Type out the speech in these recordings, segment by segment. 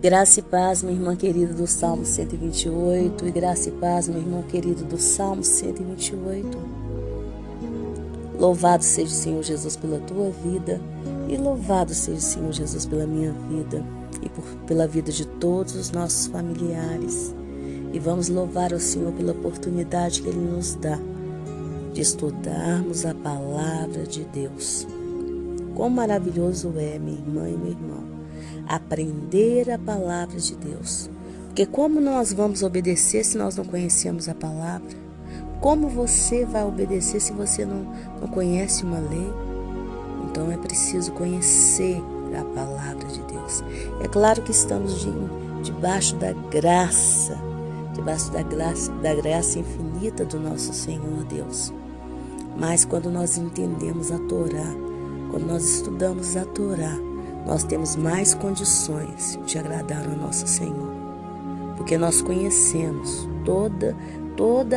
Graça e paz, minha irmã querida do Salmo 128, e graça e paz, meu irmão querido do Salmo 128. Louvado seja o Senhor Jesus pela tua vida, e louvado seja o Senhor Jesus pela minha vida, e pela vida de todos os nossos familiares. E vamos louvar ao Senhor pela oportunidade que Ele nos dá de estudarmos a palavra de Deus. Quão maravilhoso é, minha irmã e meu irmão, aprender a palavra de Deus. Porque como nós vamos obedecer se nós não conhecemos a palavra? Como você vai obedecer se você não conhece uma lei? Então é preciso conhecer a palavra de Deus. É claro que estamos debaixo da graça infinita do nosso Senhor Deus. Mas quando nós entendemos a Torá, quando nós estudamos a Torá, nós temos mais condições de agradar ao nosso Senhor, porque nós conhecemos toda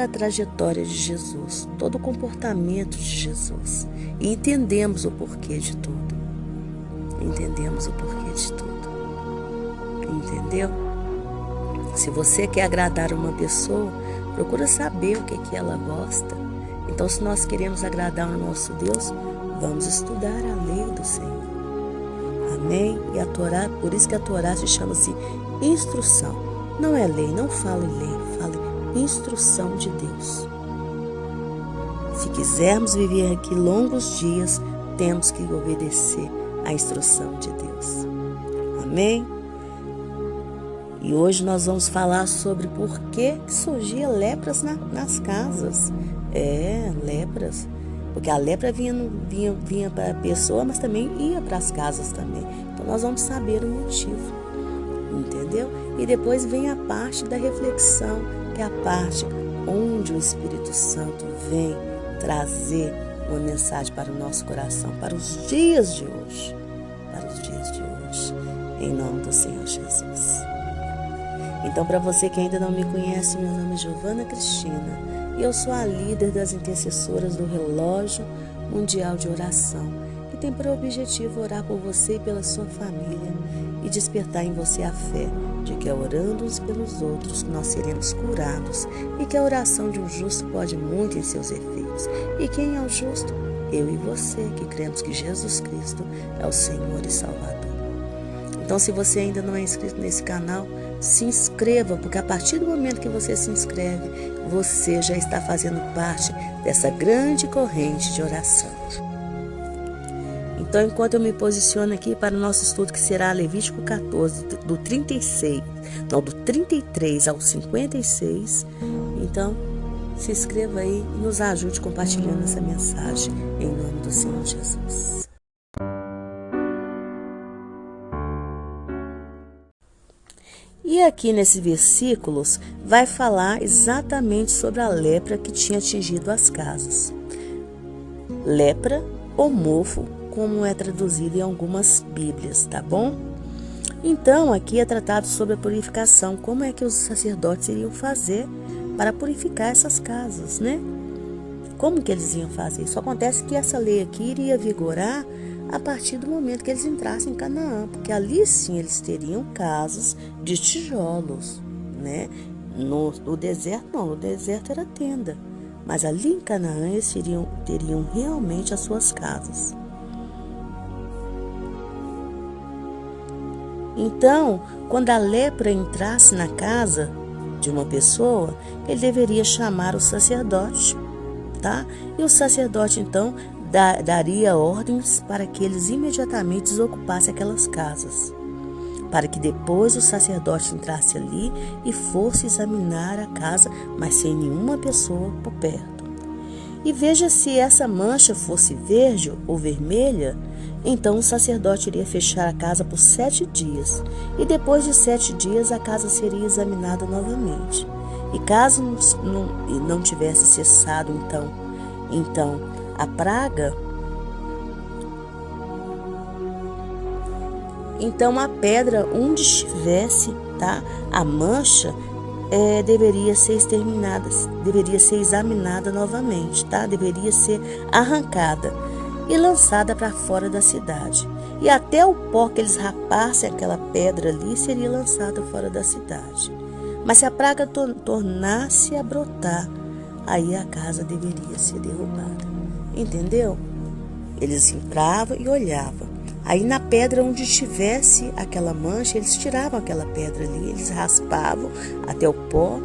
a trajetória de Jesus, todo o comportamento de Jesus, e entendemos o porquê de tudo. Entendeu? Se você quer agradar uma pessoa, procura saber o que ela gosta. Então, se nós queremos agradar ao nosso Deus, vamos estudar a lei do Senhor. Amém? E a Torá, por isso que a Torá se chama-se instrução. Não é lei, não fale lei, fale instrução de Deus. Se quisermos viver aqui longos dias, temos que obedecer à instrução de Deus. Amém? E hoje nós vamos falar sobre por que surgia lepras nas casas. Lepras. Porque a lepra vinha para a pessoa, mas também ia para as casas também. Então nós vamos saber o motivo, entendeu? E depois vem a parte da reflexão, que é a parte onde o Espírito Santo vem trazer uma mensagem para o nosso coração, para os dias de hoje. Em nome do Senhor Jesus. Então, para você que ainda não me conhece, meu nome é Giovana Cristina e eu sou a líder das intercessoras do Relógio Mundial de Oração, que tem por objetivo orar por você e pela sua família e despertar em você a fé de que é orando uns pelos outros que nós seremos curados e que a oração de um justo pode muito em seus efeitos. E quem é o justo? Eu e você, que cremos que Jesus Cristo é o Senhor e Salvador. Então, se você ainda não é inscrito nesse canal, se inscreva, porque a partir do momento que você se inscreve, você já está fazendo parte dessa grande corrente de oração. Então, enquanto eu me posiciono aqui para o nosso estudo, que será Levítico 14, do 33 ao 56, então se inscreva aí e nos ajude compartilhando essa mensagem, em nome do Senhor Jesus. E aqui nesses versículos vai falar exatamente sobre a lepra que tinha atingido as casas. Lepra ou mofo, como é traduzido em algumas bíblias, tá bom? Então aqui é tratado sobre a purificação, como é que os sacerdotes iriam fazer para purificar essas casas, né? Como que eles iam fazer? Isso acontece que essa lei aqui iria vigorar a partir do momento que eles entrassem em Canaã, porque ali sim eles teriam casas de tijolos, né? No deserto não, no deserto era tenda, mas ali em Canaã eles teriam realmente as suas casas. Então, quando a lepra entrasse na casa de uma pessoa, ele deveria chamar o sacerdote, tá? E o sacerdote então daria ordens para que eles imediatamente desocupassem aquelas casas, para que depois o sacerdote entrasse ali e fosse examinar a casa, mas sem nenhuma pessoa por perto. E veja, se essa mancha fosse verde ou vermelha, então o sacerdote iria fechar a casa por 7 dias, e depois de 7 dias a casa seria examinada novamente. E caso não tivesse cessado então a praga, então a pedra onde estivesse, tá, a mancha deveria ser examinada novamente, tá? Deveria ser arrancada e lançada para fora da cidade. e até o pó que eles rapassem aquela pedra ali seria lançada fora da cidade. Mas se a praga tornasse a brotar, aí a casa deveria ser derrubada. Entendeu? Eles entravam e olhavam. Aí na pedra onde estivesse aquela mancha, eles tiravam aquela pedra ali, eles raspavam até o pó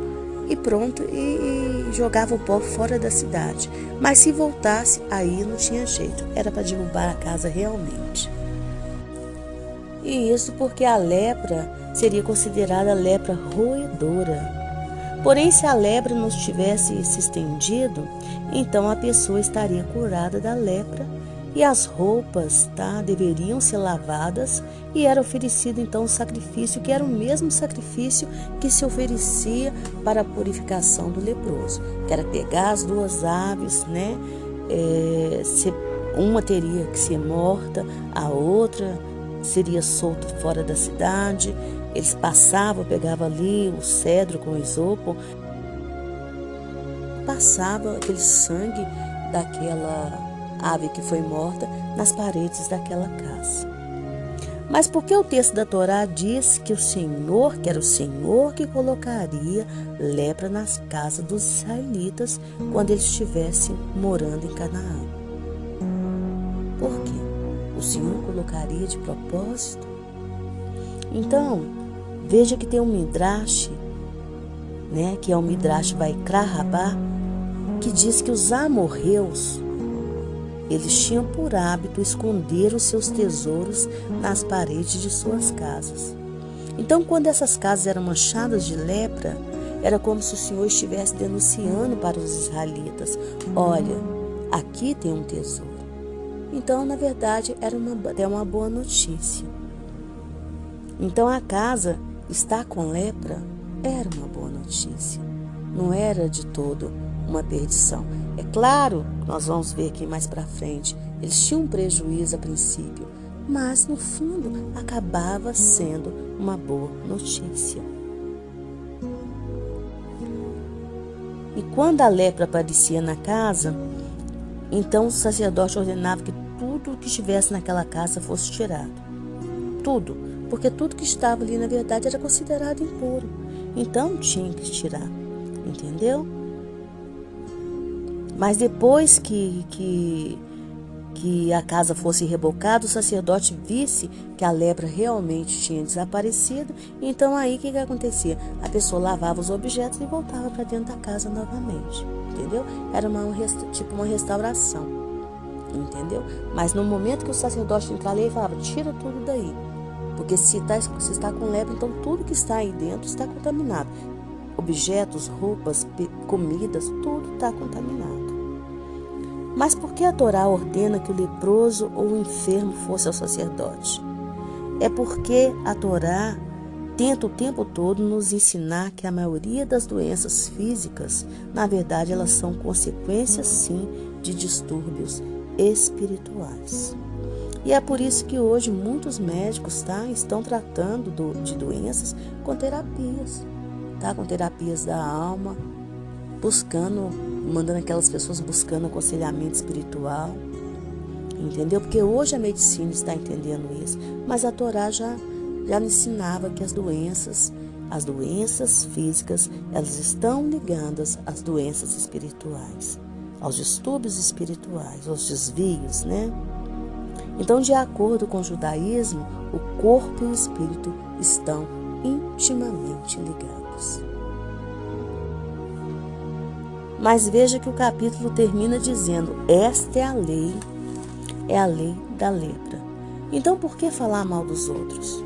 e pronto, e jogavam o pó fora da cidade. Mas se voltasse, aí não tinha jeito, era para derrubar a casa realmente. E isso porque a lepra seria considerada lepra roedora. Porém, se a lepra não tivesse se estendido, então a pessoa estaria curada da lepra e as roupas, deveriam ser lavadas e era oferecido então um sacrifício que era o mesmo sacrifício que se oferecia para a purificação do leproso, que era pegar as duas aves, uma teria que ser morta, a outra seria solta fora da cidade. Eles passavam, pegavam ali o cedro com o isopo, passavam aquele sangue daquela ave que foi morta nas paredes daquela casa. Mas por que o texto da Torá diz que o Senhor, que era o Senhor que colocaria lepra nas casas dos israelitas quando eles estivessem morando em Canaã? Por quê? O Senhor colocaria de propósito? Então, veja que tem um Midrash, que é o Midrash Vaikra Rabá, que diz que os amorreus, eles tinham por hábito esconder os seus tesouros nas paredes de suas casas. Então, quando essas casas eram manchadas de lepra, era como se o Senhor estivesse denunciando para os israelitas: olha, aqui tem um tesouro. Então, na verdade, era até uma boa notícia. Então, a casa estar com lepra era uma boa notícia. Não era de todo uma perdição. É claro, nós vamos ver aqui mais para frente, eles tinham um prejuízo a princípio, mas no fundo acabava sendo uma boa notícia. E quando a lepra aparecia na casa, então o sacerdote ordenava que tudo que estivesse naquela casa fosse tirado. Tudo, porque tudo que estava ali na verdade era considerado impuro. Então tinha que tirar, entendeu? Mas depois que a casa fosse rebocada, o sacerdote visse que a lepra realmente tinha desaparecido. Então aí o que acontecia? A pessoa lavava os objetos e voltava para dentro da casa novamente, entendeu? Era uma restauração, entendeu? Mas no momento que o sacerdote entrava, ele falava: tira tudo daí, porque se está com lepra, então tudo que está aí dentro está contaminado. Objetos, roupas, comidas, tudo está contaminado. Mas por que a Torá ordena que o leproso ou o enfermo fosse ao sacerdote? É porque a Torá tenta o tempo todo nos ensinar que a maioria das doenças físicas, na verdade, elas são consequências, sim, de distúrbios espirituais. E é por isso que hoje muitos médicos estão tratando de doenças com terapias, com terapias da alma, mandando aquelas pessoas buscando aconselhamento espiritual, entendeu? Porque hoje a medicina está entendendo isso, mas a Torá já ensinava que as doenças físicas, elas estão ligadas às doenças espirituais, aos distúrbios espirituais, aos desvios, Então, de acordo com o judaísmo, o corpo e o espírito estão intimamente ligados. Mas veja que o capítulo termina dizendo: esta é a lei da lepra. Então, por que falar mal dos outros?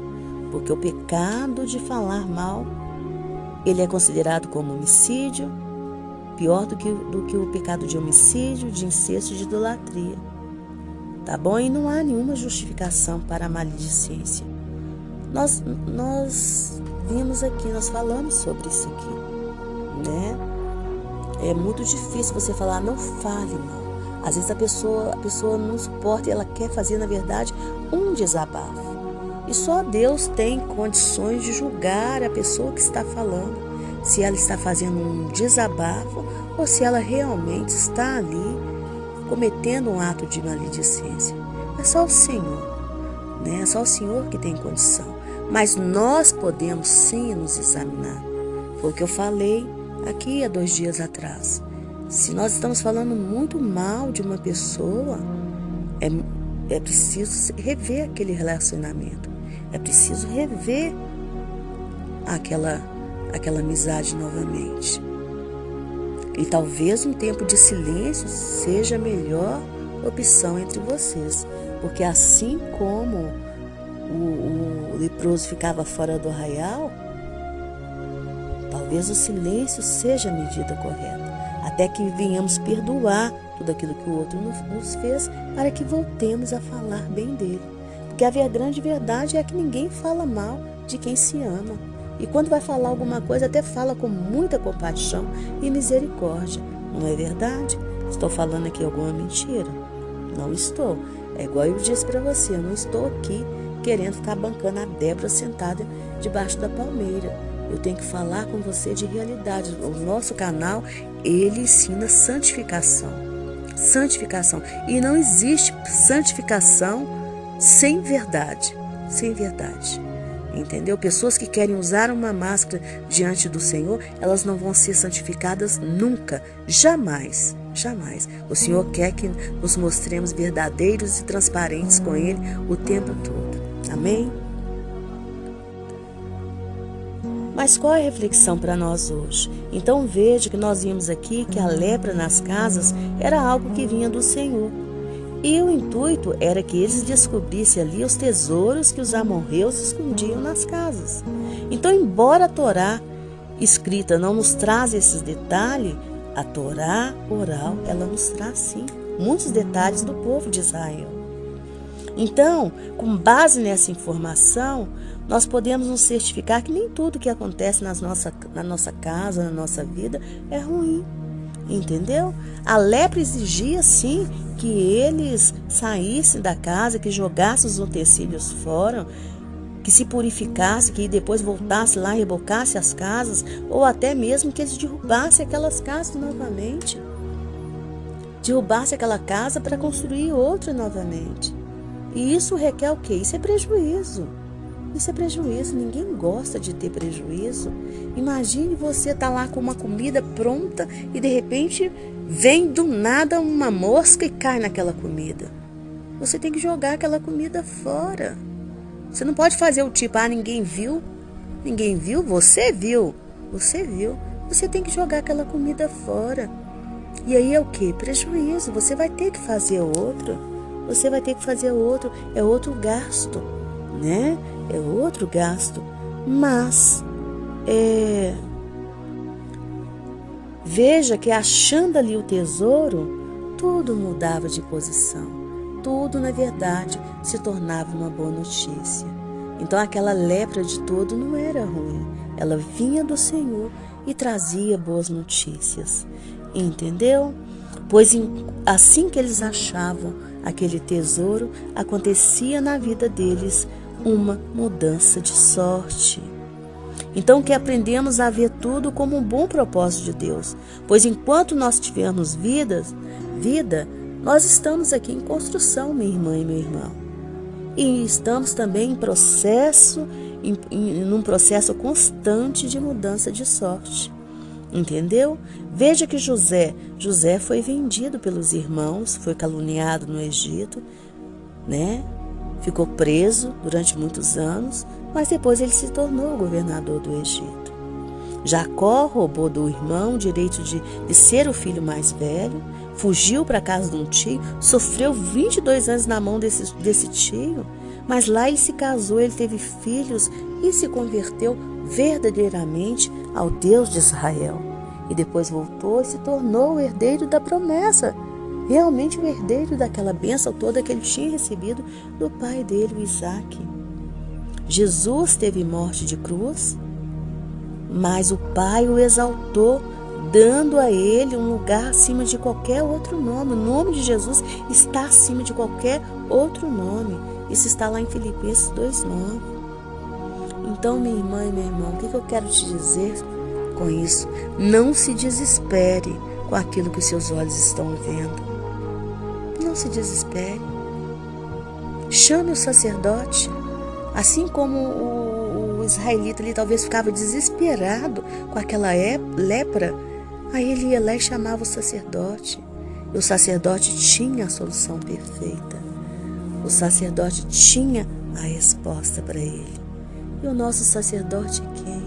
Porque o pecado de falar mal, ele é considerado como homicídio, pior do que o pecado de homicídio, de incesto e de idolatria. Tá bom? E não há nenhuma justificação para a maledicência. Nós vimos aqui, nós falamos sobre isso aqui, É muito difícil você falar: não fale mal. Às vezes a pessoa não suporta e ela quer fazer, na verdade, um desabafo. E só Deus tem condições de julgar a pessoa que está falando, se ela está fazendo um desabafo ou se ela realmente está ali cometendo um ato de maledicência. É só o Senhor. né? É só o Senhor que tem condição. Mas nós podemos sim nos examinar. Foi o que eu falei aqui há 2 dias atrás. Se nós estamos falando muito mal de uma pessoa, é preciso rever aquele relacionamento. É preciso rever aquela amizade novamente. E talvez um tempo de silêncio seja a melhor opção entre vocês. Porque assim como o leproso ficava fora do arraial, talvez o silêncio seja a medida correta. Até que venhamos perdoar tudo aquilo que o outro nos fez, para que voltemos a falar bem dele. Porque a grande verdade é que ninguém fala mal de quem se ama. E quando vai falar alguma coisa, até fala com muita compaixão e misericórdia. Não é verdade? Estou falando aqui alguma mentira? Não estou. É igual eu disse para você, eu não estou aqui querendo ficar bancando a Débora sentada debaixo da palmeira. Eu tenho que falar com você de realidade. O nosso canal, ele ensina santificação. Santificação. E não existe santificação sem verdade. Sem verdade. Entendeu? Pessoas que querem usar uma máscara diante do Senhor, elas não vão ser santificadas nunca. Jamais. Jamais. O Senhor quer que nos mostremos verdadeiros e transparentes com Ele o tempo todo. Amém? Mas qual é a reflexão para nós hoje? Então veja que nós vimos aqui que a lepra nas casas era algo que vinha do Senhor. E o intuito era que eles descobrissem ali os tesouros que os amorreus escondiam nas casas. Então, embora a Torá escrita não nos traz esses detalhes, a Torá oral, ela nos traz sim muitos detalhes do povo de Israel. Então, com base nessa informação, nós podemos nos certificar que nem tudo que acontece na nossa casa, na nossa vida, é ruim. Entendeu? A lepra exigia sim que eles saíssem da casa, que jogassem os utensílios fora, que se purificassem, que depois voltassem lá e rebocassem as casas, ou até mesmo que eles derrubassem aquelas casas novamente. Derrubassem aquela casa para construir outra novamente. E isso requer o quê? Isso é prejuízo. Isso é prejuízo, ninguém gosta de ter prejuízo. Imagine você estar lá com uma comida pronta e de repente vem do nada uma mosca e cai naquela comida. Você tem que jogar aquela comida fora. Você não pode fazer o tipo, ninguém viu. Ninguém viu? Você viu. Você viu. Você tem que jogar aquela comida fora. E aí é o quê? Prejuízo. Você vai ter que fazer outro. Você vai ter que fazer outro. É outro gasto, né? É outro gasto, mas veja que achando ali o tesouro, tudo mudava de posição, tudo na verdade se tornava uma boa notícia. Então aquela lepra de todo não era ruim, ela vinha do Senhor e trazia boas notícias, entendeu? Pois assim que eles achavam aquele tesouro, acontecia na vida deles uma mudança de sorte. Então que aprendemos a ver tudo como um bom propósito de Deus, pois enquanto nós tivermos vida, nós estamos aqui em construção, minha irmã e meu irmão. E estamos também num processo constante de mudança de sorte. Entendeu? Veja que José foi vendido pelos irmãos, foi caluniado no Egito, né? Ficou preso durante muitos anos, mas depois ele se tornou o governador do Egito. Jacó roubou do irmão o direito de ser o filho mais velho, fugiu para a casa de um tio, sofreu 22 anos na mão desse tio, mas lá ele se casou, ele teve filhos e se converteu verdadeiramente ao Deus de Israel. E depois voltou e se tornou o herdeiro da promessa, realmente o herdeiro daquela bênção toda que ele tinha recebido do pai dele, o Isaac. Jesus teve morte de cruz, mas o Pai o exaltou, dando a ele um lugar acima de qualquer outro nome. O nome de Jesus está acima de qualquer outro nome. Isso está lá em Filipenses 2:9. Então, minha irmã e meu irmão, o que eu quero te dizer com isso? Não se desespere com aquilo que os seus olhos estão vendo. Não se desespere. Chame o sacerdote. Assim como o israelita ali talvez ficava desesperado com aquela lepra, aí ele ia lá e chamava o sacerdote. E o sacerdote tinha a solução perfeita. O sacerdote tinha a resposta para ele. E o nosso sacerdote é quem?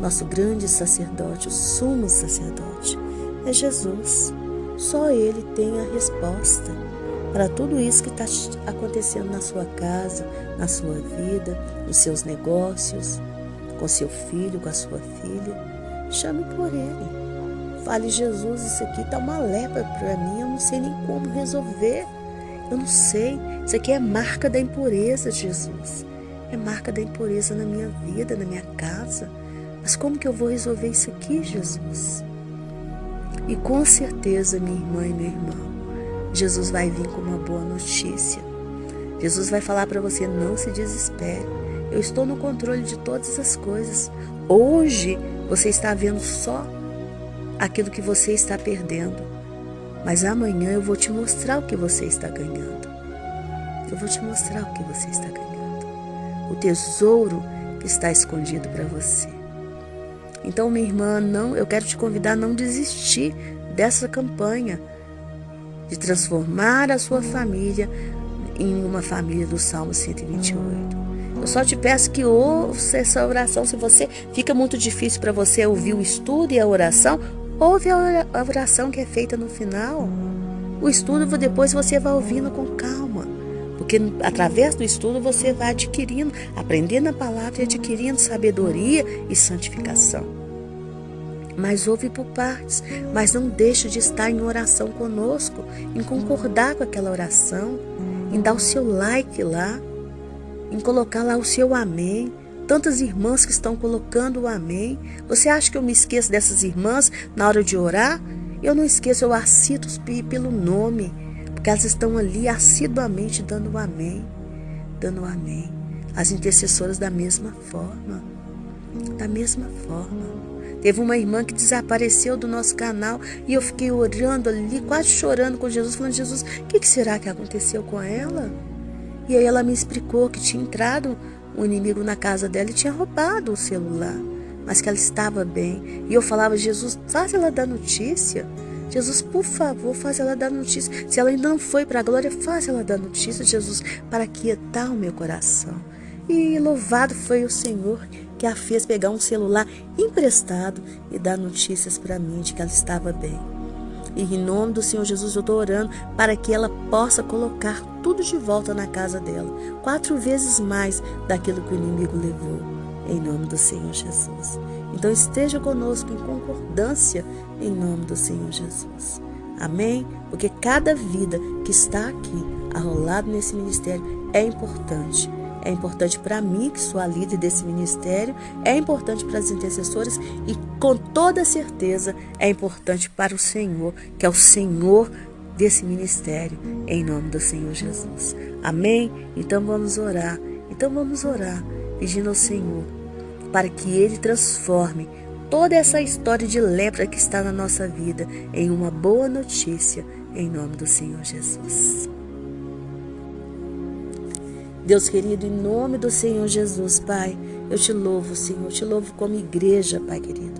Nosso grande sacerdote, o sumo sacerdote, é Jesus. Só Ele tem a resposta para tudo isso que está acontecendo na sua casa, na sua vida, nos seus negócios, com seu filho, com a sua filha. Chame por Ele. Fale, Jesus, isso aqui está uma lepra para mim, eu não sei nem como resolver. Eu não sei, isso aqui é marca da impureza, Jesus. É marca da impureza na minha vida, na minha casa. Mas como que eu vou resolver isso aqui, Jesus? E com certeza, minha irmã e meu irmão, Jesus vai vir com uma boa notícia. Jesus vai falar para você, não se desespere. Eu estou no controle de todas as coisas. Hoje você está vendo só aquilo que você está perdendo. Mas amanhã eu vou te mostrar o que você está ganhando. Eu vou te mostrar o que você está ganhando. O tesouro que está escondido para você. Então, minha irmã, eu quero te convidar a não desistir dessa campanha de transformar a sua família em uma família do Salmo 128. Eu só te peço que ouça essa oração. Se fica muito difícil para você ouvir o estudo e a oração, ouve a oração que é feita no final. O estudo depois você vai ouvindo com calma. Porque através do estudo você vai adquirindo, aprendendo a palavra e adquirindo sabedoria e santificação. Mas ouve por partes, mas não deixe de estar em oração conosco, em concordar com aquela oração, em dar o seu like lá, em colocar lá o seu amém. Tantas irmãs que estão colocando o amém. Você acha que eu me esqueço dessas irmãs na hora de orar? Eu não esqueço, eu as cito pelo nome, porque elas estão ali assiduamente dando o amém. Dando o amém. As intercessoras da mesma forma. Da mesma forma. Teve uma irmã que desapareceu do nosso canal e eu fiquei orando ali, quase chorando com Jesus, falando, Jesus, o que será que aconteceu com ela? E aí ela me explicou que tinha entrado um inimigo na casa dela e tinha roubado o celular, mas que ela estava bem. E eu falava, Jesus, faz ela dar notícia. Jesus, por favor, faz ela dar notícia. Se ela ainda não foi para a glória, faz ela dar notícia, Jesus, para aquietar o meu coração. E louvado foi o Senhor que a fez pegar um celular emprestado e dar notícias para mim de que ela estava bem. E em nome do Senhor Jesus eu estou orando para que ela possa colocar tudo de volta na casa dela, 4 vezes mais daquilo que o inimigo levou, em nome do Senhor Jesus. Então esteja conosco em concordância em nome do Senhor Jesus. Amém? Porque cada vida que está aqui arrolado nesse ministério é importante. É importante para mim, que sou a líder desse ministério, é importante para as intercessoras e com toda certeza é importante para o Senhor, que é o Senhor desse ministério, em nome do Senhor Jesus. Amém? Então vamos orar, pedindo ao Senhor para que Ele transforme toda essa história de lepra que está na nossa vida em uma boa notícia, em nome do Senhor Jesus. Deus querido, em nome do Senhor Jesus, Pai, eu te louvo, Senhor, eu te louvo como igreja, Pai querido,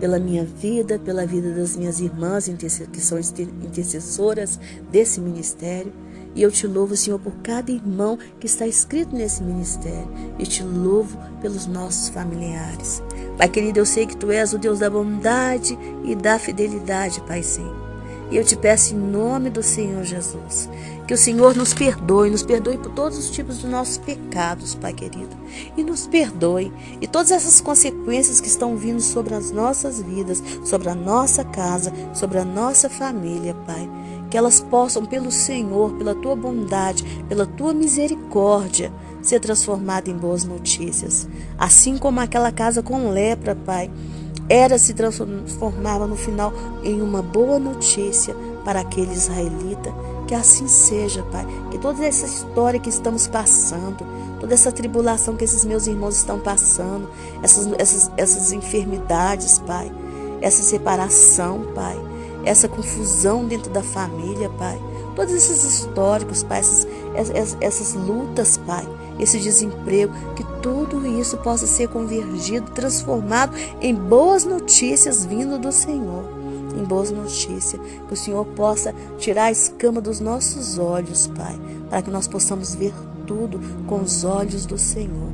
pela minha vida, pela vida das minhas irmãs que são intercessoras desse ministério. E eu te louvo, Senhor, por cada irmão que está inscrito nesse ministério. E te louvo pelos nossos familiares. Pai querido, eu sei que Tu és o Deus da bondade e da fidelidade, Pai Senhor. E eu te peço em nome do Senhor Jesus, que o Senhor nos perdoe por todos os tipos de nossos pecados, Pai querido. E nos perdoe. E todas essas consequências que estão vindo sobre as nossas vidas, sobre a nossa casa, sobre a nossa família, Pai. Que elas possam, pelo Senhor, pela Tua bondade, pela Tua misericórdia, ser transformadas em boas notícias. Assim como aquela casa com lepra, Pai, se transformava no final em uma boa notícia para aquele israelita. Que assim seja, Pai. Que toda essa história que estamos passando, toda essa tribulação que esses meus irmãos estão passando, essas enfermidades, Pai, essa separação, Pai, essa confusão dentro da família, Pai, todos esses históricos, Pai, essas lutas, Pai, esse desemprego, que tudo isso possa ser convergido, transformado em boas notícias vindo do Senhor. Em boas notícias, que o Senhor possa tirar a escama dos nossos olhos, Pai, para que nós possamos ver tudo com os olhos do Senhor,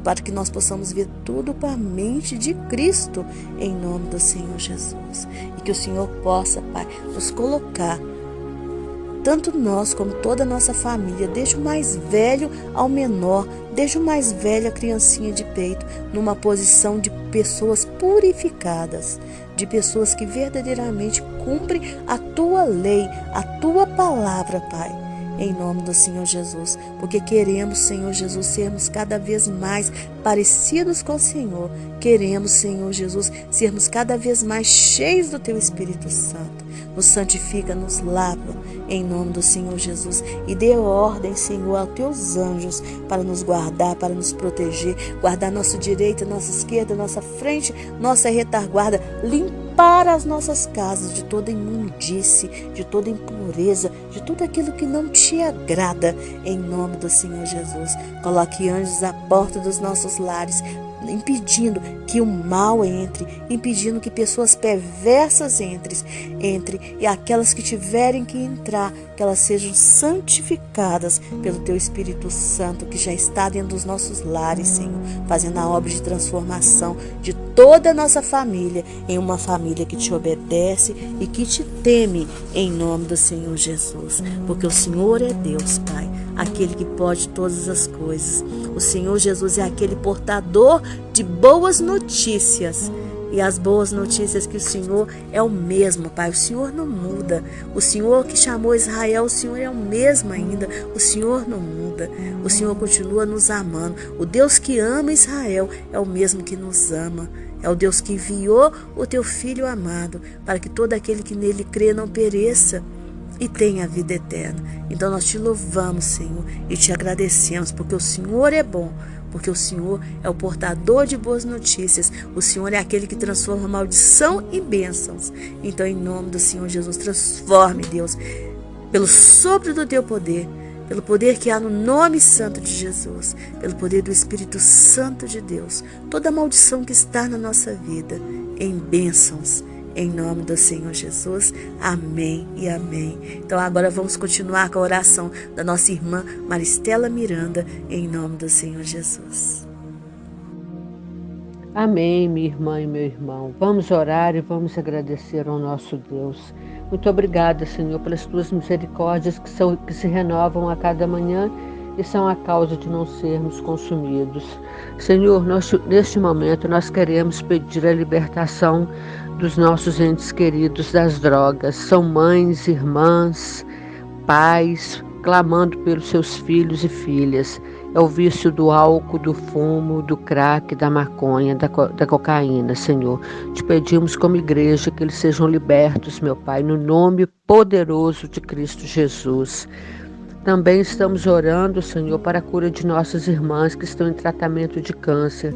para que nós possamos ver tudo com a mente de Cristo, em nome do Senhor Jesus. E que o Senhor possa, Pai, nos colocar, tanto nós como toda a nossa família, desde o mais velho ao menor, desde o mais velho à criancinha de peito, numa posição de pessoas purificadas, de pessoas que verdadeiramente cumprem a Tua lei, a Tua palavra, Pai, em nome do Senhor Jesus, porque queremos, Senhor Jesus, sermos cada vez mais parecidos com o Senhor. Queremos, Senhor Jesus, sermos cada vez mais cheios do Teu Espírito Santo. Nos santifica, nos lava, em nome do Senhor Jesus, e dê ordem, Senhor, aos Teus anjos para nos guardar, para nos proteger, guardar nossa direita, nossa esquerda, nossa frente, nossa retaguarda, limpar as nossas casas de toda imundície, de toda impureza, de tudo aquilo que não Te agrada, em nome do Senhor Jesus. Coloque anjos à porta dos nossos lares, impedindo que o mal entre, impedindo que pessoas perversas entre, e aquelas que tiverem que entrar, que elas sejam santificadas pelo Teu Espírito Santo, que já está dentro dos nossos lares, Senhor, fazendo a obra de transformação de toda a nossa família em uma família que Te obedece e que Te teme, em nome do Senhor Jesus, porque o Senhor é Deus, Pai, aquele que pode todas as coisas. O Senhor Jesus é aquele portador de boas notícias. E as boas notícias que o Senhor é o mesmo, Pai. O Senhor não muda. O Senhor que chamou Israel, o Senhor é o mesmo ainda. O Senhor não muda. O Senhor continua nos amando. O Deus que ama Israel é o mesmo que nos ama. É o Deus que enviou o Teu Filho amado, para que todo aquele que nele crê não pereça e tenha a vida eterna. Então nós Te louvamos, Senhor, e Te agradecemos, porque o Senhor é bom, porque o Senhor é o portador de boas notícias. O Senhor é aquele que transforma maldição em bênçãos. Então, em nome do Senhor Jesus, transforme, Deus, pelo sopro do Teu poder, pelo poder que há no nome santo de Jesus, pelo poder do Espírito Santo de Deus, toda maldição que está na nossa vida, em bênçãos, em nome do Senhor Jesus. Amém e amém. Então agora vamos continuar com a oração da nossa irmã Maristela Miranda, em nome do Senhor Jesus. Amém, minha irmã e meu irmão. Vamos orar e vamos agradecer ao nosso Deus. Muito obrigada, Senhor, pelas Tuas misericórdias que se renovam a cada manhã e são a causa de não sermos consumidos. Senhor, neste momento nós queremos pedir a libertação dos nossos entes queridos das drogas. São mães, irmãs, pais, clamando pelos seus filhos e filhas. É o vício do álcool, do fumo, do crack, da maconha, da cocaína, Senhor. Te pedimos como igreja que eles sejam libertos, meu Pai, no nome poderoso de Cristo Jesus. Também estamos orando, Senhor, para a cura de nossas irmãs que estão em tratamento de câncer.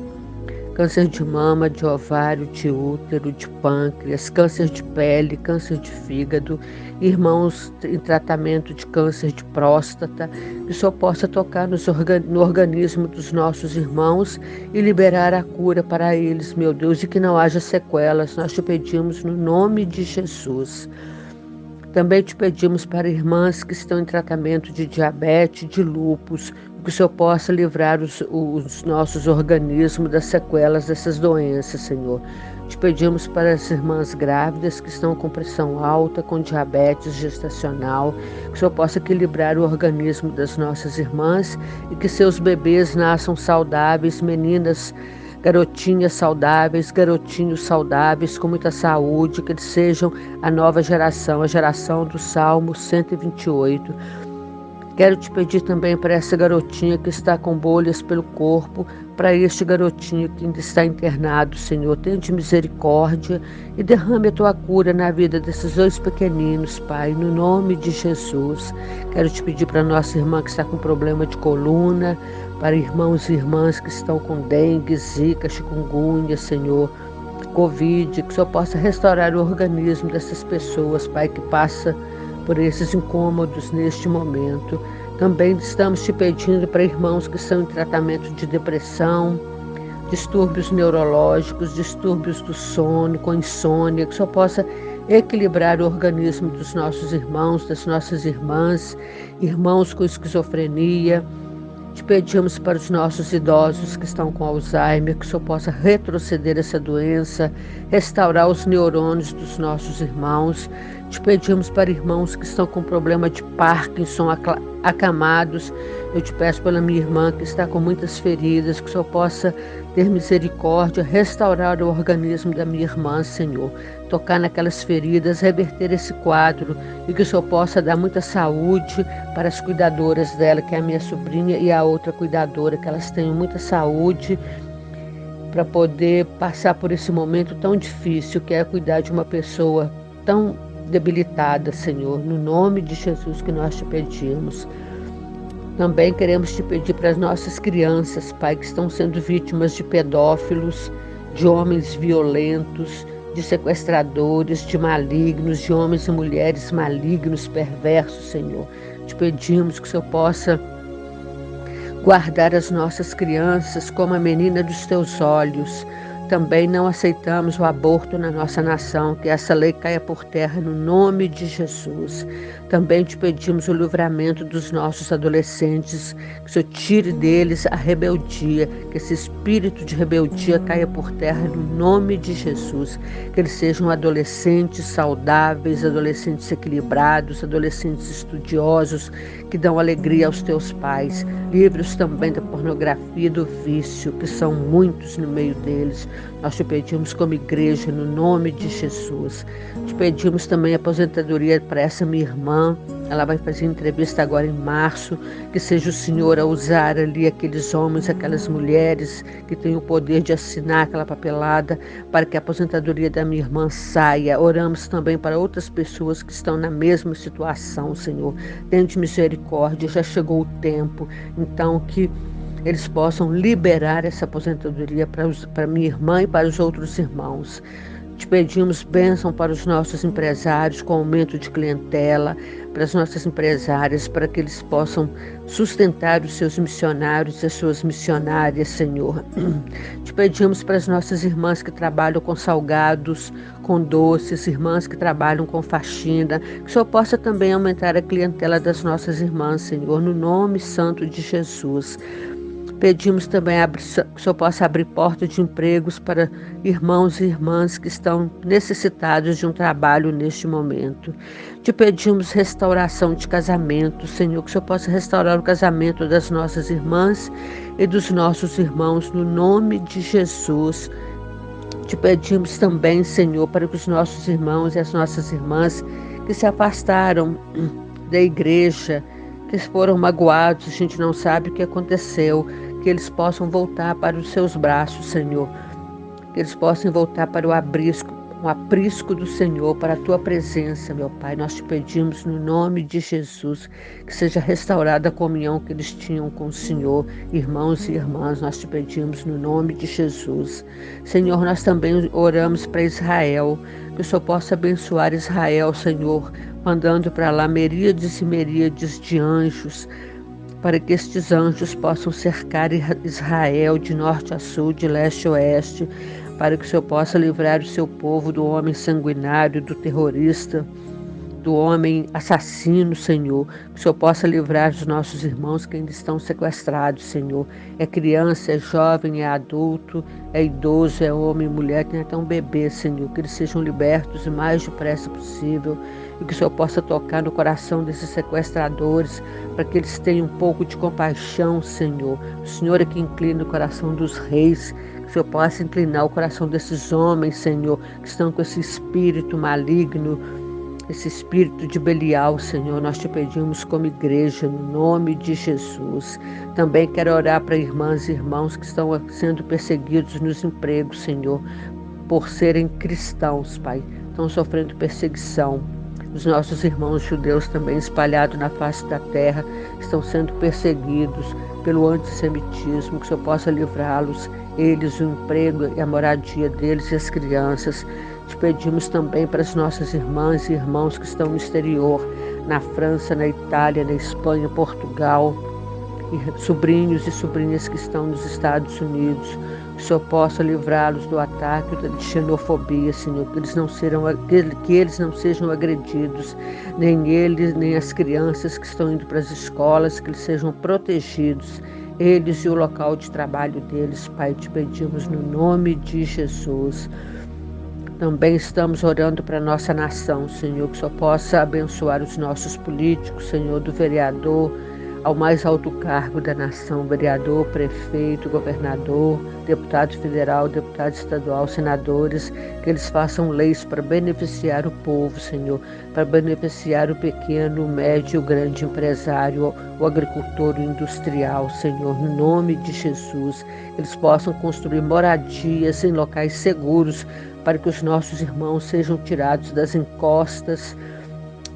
Câncer de mama, de ovário, de útero, de pâncreas, câncer de pele, câncer de fígado, irmãos em tratamento de câncer de próstata, que o Senhor possa tocar no organismo dos nossos irmãos e liberar a cura para eles, meu Deus, e que não haja sequelas. Nós te pedimos no nome de Jesus. Também te pedimos para irmãs que estão em tratamento de diabetes, de lúpus, que o Senhor possa livrar os nossos organismos das sequelas dessas doenças, Senhor. Te pedimos para as irmãs grávidas que estão com pressão alta, com diabetes gestacional, que o Senhor possa equilibrar o organismo das nossas irmãs e que seus bebês nasçam saudáveis, meninas, garotinhas saudáveis, garotinhos saudáveis, com muita saúde, que eles sejam a nova geração, a geração do Salmo 128. Quero te pedir também para essa garotinha que está com bolhas pelo corpo, para este garotinho que ainda está internado, Senhor, tenha misericórdia e derrame a Tua cura na vida desses dois pequeninos, Pai, no nome de Jesus. Quero te pedir para nossa irmã que está com problema de coluna, para irmãos e irmãs que estão com dengue, zika, chikungunya, Senhor, Covid, que o Senhor possa restaurar o organismo dessas pessoas, Pai, que passa por esses incômodos neste momento. Também estamos te pedindo para irmãos que estão em tratamento de depressão, distúrbios neurológicos, distúrbios do sono, com insônia, que só possa equilibrar o organismo dos nossos irmãos, das nossas irmãs, irmãos com esquizofrenia. Te pedimos para os nossos idosos que estão com Alzheimer, que o Senhor possa retroceder essa doença, restaurar os neurônios dos nossos irmãos. Te pedimos para irmãos que estão com problema de Parkinson, acamados. Eu te peço pela minha irmã que está com muitas feridas, que o Senhor possa ter misericórdia, restaurar o organismo da minha irmã, Senhor. Tocar naquelas feridas, reverter esse quadro e que o Senhor possa dar muita saúde para as cuidadoras dela, que é a minha sobrinha e a outra cuidadora, que elas tenham muita saúde para poder passar por esse momento tão difícil que é cuidar de uma pessoa tão debilitada, Senhor. No nome de Jesus que nós te pedimos. Também queremos te pedir para as nossas crianças, Pai, que estão sendo vítimas de pedófilos, de homens violentos, de sequestradores, de malignos, de homens e mulheres malignos, perversos, Senhor. Te pedimos que o Senhor possa guardar as nossas crianças como a menina dos teus olhos. Também não aceitamos o aborto na nossa nação, que essa lei caia por terra no nome de Jesus. Também te pedimos o livramento dos nossos adolescentes, que o Senhor tire deles a rebeldia, que esse espírito de rebeldia caia por terra no nome de Jesus. Que eles sejam adolescentes saudáveis, adolescentes equilibrados, adolescentes estudiosos, que dão alegria aos teus pais. Livre-os também da pornografia e do vício, que são muitos no meio deles. Nós te pedimos como igreja, no nome de Jesus. Te pedimos também aposentadoria para essa minha irmã. Ela vai fazer entrevista agora em março. Que seja o Senhor a usar ali aqueles homens, aquelas mulheres que têm o poder de assinar aquela papelada para que a aposentadoria da minha irmã saia. Oramos também para outras pessoas que estão na mesma situação, Senhor. Tende misericórdia, já chegou o tempo. Então que eles possam liberar essa aposentadoria para minha irmã e para os outros irmãos. Te pedimos bênção para os nossos empresários com aumento de clientela, para as nossas empresárias, para que eles possam sustentar os seus missionários e as suas missionárias, Senhor. Te pedimos para as nossas irmãs que trabalham com salgados, com doces, irmãs que trabalham com faxina, que o Senhor possa também aumentar a clientela das nossas irmãs, Senhor, no nome santo de Jesus. Pedimos também que o Senhor possa abrir portas de empregos para irmãos e irmãs que estão necessitados de um trabalho neste momento. Te pedimos restauração de casamento, Senhor, que o Senhor possa restaurar o casamento das nossas irmãs e dos nossos irmãos, no nome de Jesus. Te pedimos também, Senhor, para que os nossos irmãos e as nossas irmãs que se afastaram da igreja, que foram magoados, a gente não sabe o que aconteceu, que eles possam voltar para os seus braços, Senhor, que eles possam voltar para o aprisco do Senhor, para a tua presença, meu Pai. Nós te pedimos no nome de Jesus que seja restaurada a comunhão que eles tinham com o Senhor, irmãos e irmãs, nós te pedimos no nome de Jesus. Senhor, nós também oramos para Israel, que o Senhor possa abençoar Israel, Senhor, mandando para lá miríades e miríades de anjos, para que estes anjos possam cercar Israel de norte a sul, de leste a oeste, para que o Senhor possa livrar o seu povo do homem sanguinário, do terrorista, do homem assassino, Senhor. Que o Senhor possa livrar os nossos irmãos que ainda estão sequestrados, Senhor. É criança, é jovem, é adulto, é idoso, é homem, mulher, tem até um bebê, Senhor. Que eles sejam libertos o mais depressa possível e que o Senhor possa tocar no coração desses sequestradores para que eles tenham um pouco de compaixão, Senhor. O Senhor é que inclina o coração dos reis, que o Senhor possa inclinar o coração desses homens, Senhor, que estão com esse espírito maligno, esse espírito de Belial, Senhor. Nós te pedimos como igreja, no nome de Jesus. Também quero orar para irmãs e irmãos que estão sendo perseguidos nos empregos, Senhor, por serem cristãos, Pai. Estão sofrendo perseguição. Os nossos irmãos judeus também espalhados na face da terra estão sendo perseguidos pelo antissemitismo, que o Senhor possa livrá-los, eles, o emprego e a moradia deles e as crianças. Te pedimos também para as nossas irmãs e irmãos que estão no exterior, na França, na Itália, na Espanha, Portugal, e sobrinhos e sobrinhas que estão nos Estados Unidos, que o Senhor possa livrá-los do ataque da xenofobia, Senhor, que eles não sejam agredidos, nem eles, nem as crianças que estão indo para as escolas, que eles sejam protegidos, eles e o local de trabalho deles, Pai, te pedimos no nome de Jesus. Também estamos orando para a nossa nação, Senhor, que só possa abençoar os nossos políticos, Senhor, do vereador ao mais alto cargo da nação, vereador, prefeito, governador, deputado federal, deputado estadual, senadores, que eles façam leis para beneficiar o povo, Senhor, para beneficiar o pequeno, o médio, o grande empresário, o agricultor, o industrial, Senhor, no nome de Jesus. Eles possam construir moradias em locais seguros para que os nossos irmãos sejam tirados das encostas,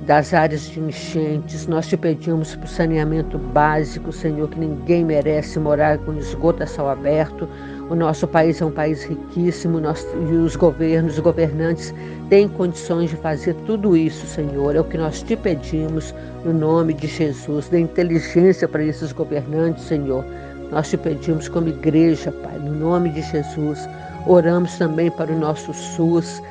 das áreas de enchentes. Nós te pedimos para o saneamento básico, Senhor, que ninguém merece morar com esgoto a céu aberto. O nosso país é um país riquíssimo, e os governos, os governantes têm condições de fazer tudo isso, Senhor. É o que nós te pedimos no nome de Jesus. Dê inteligência para esses governantes, Senhor. Nós te pedimos como igreja, Pai, no nome de Jesus. Oramos também para o nosso SUS.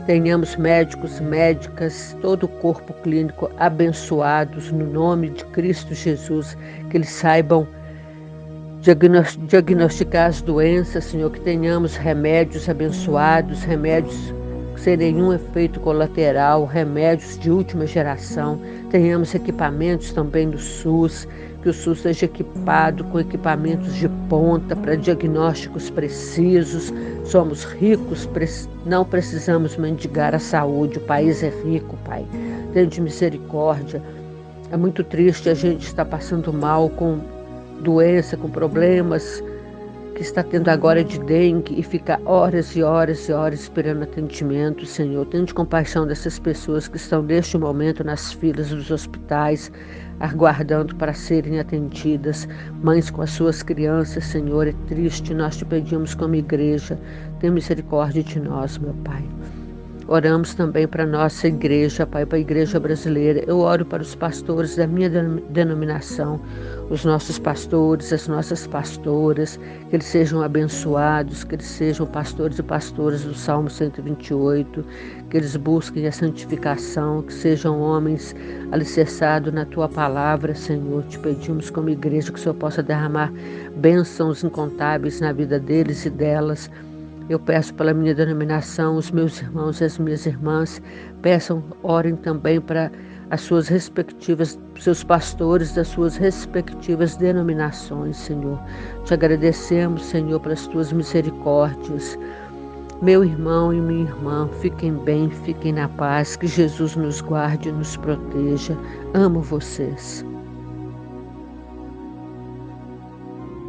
Tenhamos médicos, médicas, todo o corpo clínico abençoados no nome de Cristo Jesus, que eles saibam diagnosticar as doenças, Senhor, que tenhamos remédios abençoados, remédios sem nenhum efeito colateral, remédios de última geração, tenhamos equipamentos também do SUS, que o SUS seja equipado com equipamentos de ponta para diagnósticos precisos. Somos ricos, não precisamos mendigar a saúde, o país é rico, Pai. Tende misericórdia. É muito triste a gente estar passando mal com doença, com problemas, que está tendo agora de dengue e fica horas e horas e horas esperando atendimento, Senhor. Tende compaixão dessas pessoas que estão neste momento nas filas dos hospitais, aguardando para serem atendidas. Mães com as suas crianças, Senhor, é triste. Nós te pedimos como igreja, tem misericórdia de nós, meu Pai. Oramos também para a nossa igreja, Pai, para a igreja brasileira. Eu oro para os pastores da minha denominação, os nossos pastores, as nossas pastoras, que eles sejam abençoados, que eles sejam pastores e pastoras do Salmo 128, que eles busquem a santificação, que sejam homens alicerçados na Tua palavra, Senhor. Te pedimos como igreja que o Senhor possa derramar bênçãos incontáveis na vida deles e delas. Eu peço pela minha denominação, os meus irmãos e as minhas irmãs, orem também para as suas respectivas, seus pastores das suas respectivas denominações, Senhor. Te agradecemos, Senhor, pelas Tuas misericórdias. Meu irmão e minha irmã, fiquem bem, fiquem na paz, que Jesus nos guarde e nos proteja. Amo vocês.